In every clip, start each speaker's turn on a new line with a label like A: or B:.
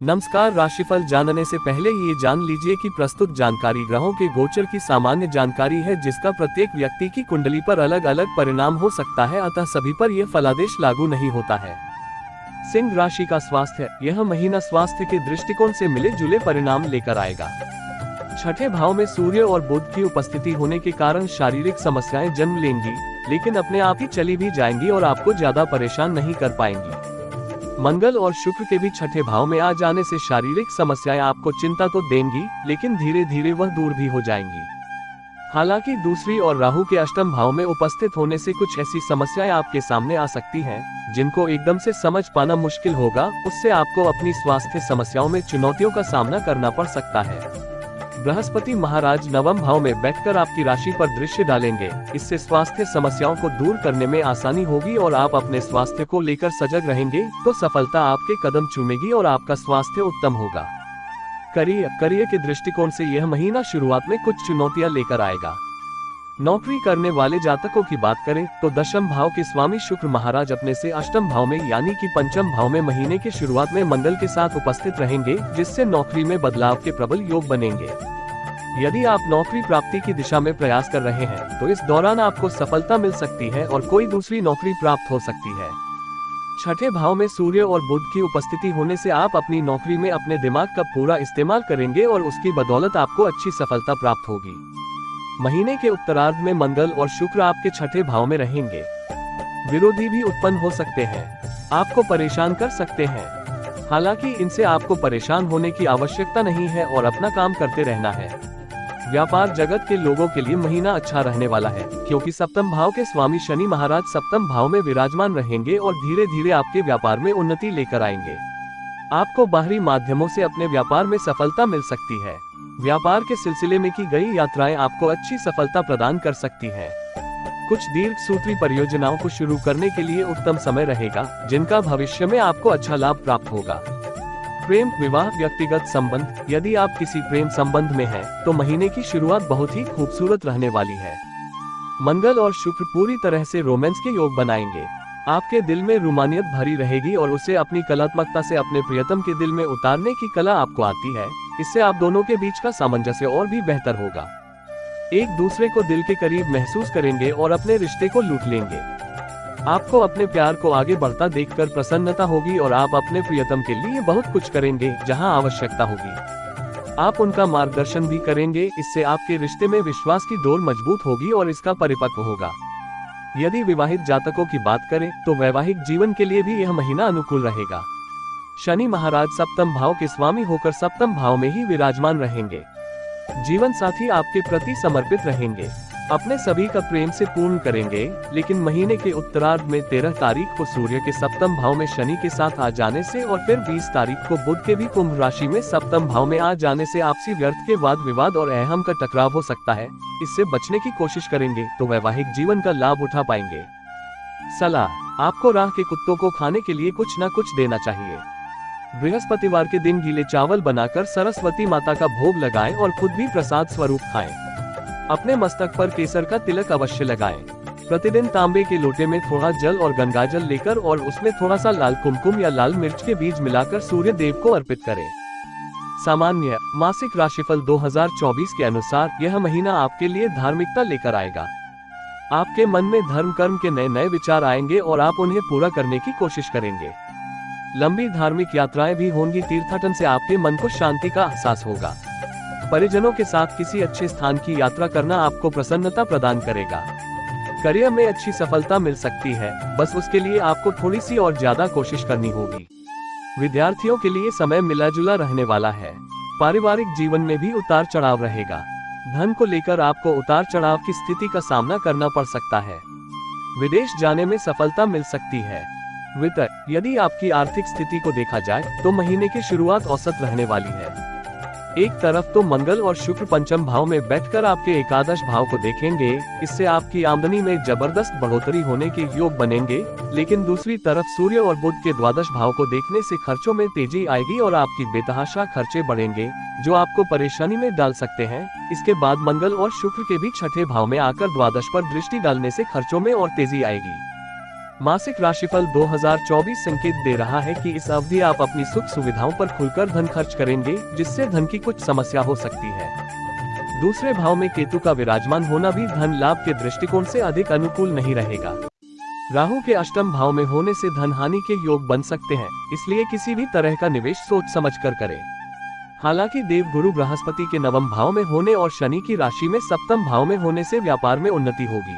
A: नमस्कार। राशिफल जानने से पहले ये जान लीजिए कि प्रस्तुत जानकारी ग्रहों के गोचर की सामान्य जानकारी है, जिसका प्रत्येक व्यक्ति की कुंडली पर अलग अलग परिणाम हो सकता है, अतः सभी पर यह फलादेश लागू नहीं होता है। सिंह राशि का स्वास्थ्य। यह महीना स्वास्थ्य के दृष्टिकोण से मिले जुले परिणाम लेकर आएगा। छठे भाव में सूर्य और बुध की उपस्थिति होने के कारण शारीरिक समस्याएं जन्म लेंगी, लेकिन अपने आप ही चली भी जाएंगी और आपको ज्यादा परेशान नहीं कर पाएंगी। मंगल और शुक्र के भी छठे भाव में आ जाने से शारीरिक समस्याएं आपको चिंता तो देंगी, लेकिन धीरे धीरे वह दूर भी हो जाएंगी। हालांकि दूसरी और राहु के अष्टम भाव में उपस्थित होने से कुछ ऐसी समस्याएं आपके सामने आ सकती हैं, जिनको एकदम से समझ पाना मुश्किल होगा। उससे आपको अपनी स्वास्थ्य समस्याओं में चुनौतियों का सामना करना पड़ सकता है। बृहस्पति महाराज नवम भाव में बैठकर आपकी राशि पर दृष्टि डालेंगे। इससे स्वास्थ्य समस्याओं को दूर करने में आसानी होगी और आप अपने स्वास्थ्य को लेकर सजग रहेंगे तो सफलता आपके कदम चूमेगी और आपका स्वास्थ्य उत्तम होगा। करियर के दृष्टिकोण से यह महीना शुरुआत में कुछ चुनौतियां लेकर आएगा। नौकरी करने वाले जातकों की बात करें तो दशम भाव के स्वामी शुक्र महाराज अपने से अष्टम भाव में यानी कि पंचम भाव में महीने की शुरुआत में मंगल के साथ उपस्थित रहेंगे, जिससे नौकरी में बदलाव के प्रबल योग बनेंगे। यदि आप नौकरी प्राप्ति की दिशा में प्रयास कर रहे हैं तो इस दौरान आपको सफलता मिल सकती है और कोई दूसरी नौकरी प्राप्त हो सकती है। छठे भाव में सूर्य और बुध की उपस्थिति होने से आप अपनी नौकरी में अपने दिमाग का पूरा इस्तेमाल करेंगे और उसकी बदौलत आपको अच्छी सफलता प्राप्त होगी। महीने के उत्तरार्ध में मंगल और शुक्र आपके छठे भाव में रहेंगे। विरोधी भी उत्पन्न हो सकते हैं, आपको परेशान कर सकते हैं। हालांकि इनसे आपको परेशान होने की आवश्यकता नहीं है और अपना काम करते रहना है। व्यापार जगत के लोगों के लिए महीना अच्छा रहने वाला है, क्योंकि सप्तम भाव के स्वामी शनि महाराज सप्तम भाव में विराजमान रहेंगे और धीरे धीरे आपके व्यापार में उन्नति लेकर आएंगे। आपको बाहरी माध्यमों से अपने व्यापार में सफलता मिल सकती है। व्यापार के सिलसिले में की गई यात्राएं आपको अच्छी सफलता प्रदान कर सकती हैं। कुछ दीर्घ सूत्री परियोजनाओं को शुरू करने के लिए उत्तम समय रहेगा, जिनका भविष्य में आपको अच्छा लाभ प्राप्त होगा। प्रेम, विवाह, व्यक्तिगत संबंध। यदि आप किसी प्रेम संबंध में हैं, तो महीने की शुरुआत बहुत ही खूबसूरत रहने वाली है। मंगल और शुक्र पूरी तरह से रोमांस के योग बनाएंगे। आपके दिल में रूमानियत भरी रहेगी और उसे अपनी कलात्मकता से अपने प्रियतम के दिल में उतारने की कला आपको आती है। इससे आप दोनों के बीच का सामंजस्य और भी बेहतर होगा। एक दूसरे को दिल के करीब महसूस करेंगे और अपने रिश्ते को लूट लेंगे। आपको अपने प्यार को आगे बढ़ता देखकर प्रसन्नता होगी और आप अपने प्रियतम के लिए बहुत कुछ करेंगे जहां आवश्यकता होगी। आप उनका मार्गदर्शन भी करेंगे। इससे आपके रिश्ते में विश्वास की डोर मजबूत होगी और इसका परिपक्व होगा। यदि विवाहित जातकों की बात करें तो वैवाहिक जीवन के लिए भी यह महीना अनुकूल रहेगा। शनि महाराज सप्तम भाव के स्वामी होकर सप्तम भाव में ही विराजमान रहेंगे। जीवन साथी आपके प्रति समर्पित रहेंगे, अपने सभी का प्रेम से पूर्ण करेंगे। लेकिन महीने के उत्तरार्ध में 13 तारीख को सूर्य के सप्तम भाव में शनि के साथ आ जाने से और फिर 20 तारीख को बुध के भी कुंभ राशि में सप्तम भाव में आ जाने से आपसी व्यर्थ के वाद विवाद और अहम का टकराव हो सकता है। इससे बचने की कोशिश करेंगे तो वैवाहिक जीवन का लाभ उठा पाएंगे। सलाह, आपको राह के कुत्तों को खाने के लिए कुछ न कुछ देना चाहिए। बृहस्पतिवार के दिन गीले चावल बनाकर सरस्वती माता का भोग लगाएं और खुद भी प्रसाद स्वरूप खाएं। अपने मस्तक पर केसर का तिलक अवश्य लगाएं। प्रतिदिन तांबे के लोटे में थोड़ा जल और गंगाजल लेकर और उसमें थोड़ा सा लाल कुमकुम या लाल मिर्च के बीज मिलाकर सूर्य देव को अर्पित करें। सामान्य मासिक राशिफल 2024 के अनुसार यह महीना आपके लिए धार्मिकता लेकर आएगा। आपके मन में धर्म कर्म के नए नए विचार आएंगे और आप उन्हें पूरा करने की कोशिश करेंगे। लंबी धार्मिक यात्राएं भी होंगी। तीर्थाटन से आपके मन को शांति का एहसास होगा। परिजनों के साथ किसी अच्छे स्थान की यात्रा करना आपको प्रसन्नता प्रदान करेगा। करियर में अच्छी सफलता मिल सकती है, बस उसके लिए आपको थोड़ी सी और ज्यादा कोशिश करनी होगी। विद्यार्थियों के लिए समय मिला जुला रहने वाला है। पारिवारिक जीवन में भी उतार चढ़ाव रहेगा। धन को लेकर आपको उतार चढ़ाव की स्थिति का सामना करना पड़ सकता है। विदेश जाने में सफलता मिल सकती है। वित्त, यदि आपकी आर्थिक स्थिति को देखा जाए तो महीने की शुरुआत औसत रहने वाली है। एक तरफ तो मंगल और शुक्र पंचम भाव में बैठकर आपके एकादश भाव को देखेंगे, इससे आपकी आमदनी में जबरदस्त बढ़ोतरी होने के योग बनेंगे। लेकिन दूसरी तरफ सूर्य और बुध के द्वादश भाव को देखने से खर्चों में तेजी आएगी और आपकी बेतहाशा खर्चे बढ़ेंगे, जो आपको परेशानी में डाल सकते हैं। इसके बाद मंगल और शुक्र के भी छठे भाव में आकर द्वादश पर दृष्टि डालने से खर्चों में और तेजी आएगी। मासिक राशिफल 2024 संकेत दे रहा है कि इस अवधि आप अपनी सुख सुविधाओं पर खुलकर धन खर्च करेंगे, जिससे धन की कुछ समस्या हो सकती है। दूसरे भाव में केतु का विराजमान होना भी धन लाभ के दृष्टिकोण से अधिक अनुकूल नहीं रहेगा। राहु के अष्टम भाव में होने से धन हानि के योग बन सकते हैं, इसलिए किसी भी तरह का निवेश सोच समझकर करें। हालांकि देव गुरु बृहस्पति के नवम भाव में होने और शनि की राशि में सप्तम भाव में होने से व्यापार में उन्नति होगी।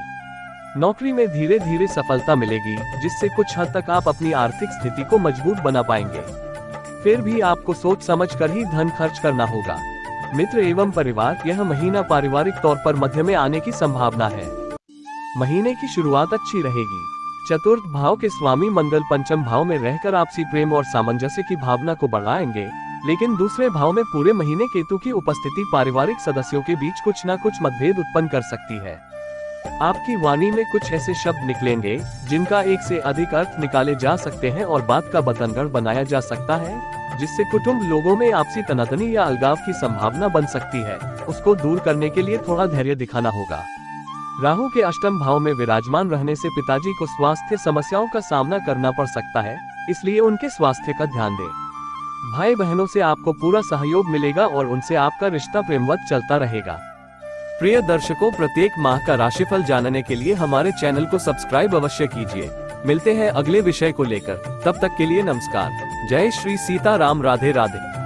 A: नौकरी में धीरे धीरे सफलता मिलेगी, जिससे कुछ हद तक आप अपनी आर्थिक स्थिति को मजबूत बना पाएंगे। फिर भी आपको सोच समझकर ही धन खर्च करना होगा। मित्र एवं परिवार, यह महीना पारिवारिक तौर पर मध्य में आने की संभावना है। महीने की शुरुआत अच्छी रहेगी। चतुर्थ भाव के स्वामी मंगल पंचम भाव में रहकर आपसी प्रेम और सामंजस्य की भावना को बढ़ाएंगे, लेकिन दूसरे भाव में पूरे महीने केतु की उपस्थिति पारिवारिक सदस्यों के बीच कुछ न कुछ मतभेद उत्पन्न कर सकती है। आपकी वाणी में कुछ ऐसे शब्द निकलेंगे जिनका एक से अधिक अर्थ निकाले जा सकते हैं और बात का बतंगड़ बनाया जा सकता है, जिससे कुटुंब लोगों में आपसी तनातनी या अलगाव की संभावना बन सकती है। उसको दूर करने के लिए थोड़ा धैर्य दिखाना होगा। राहु के अष्टम भाव में विराजमान रहने से पिताजी को स्वास्थ्य समस्याओं का सामना करना पड़ सकता है, इसलिए उनके स्वास्थ्य का ध्यान दें। भाई बहनों से आपको पूरा सहयोग मिलेगा और उनसे आपका रिश्ता प्रेमवत चलता रहेगा। प्रिय दर्शकों, प्रत्येक माह का राशिफल जानने के लिए हमारे चैनल को सब्सक्राइब अवश्य कीजिए। मिलते हैं अगले विषय को लेकर, तब तक के लिए नमस्कार। जय श्री सीताराम, राधे राधे।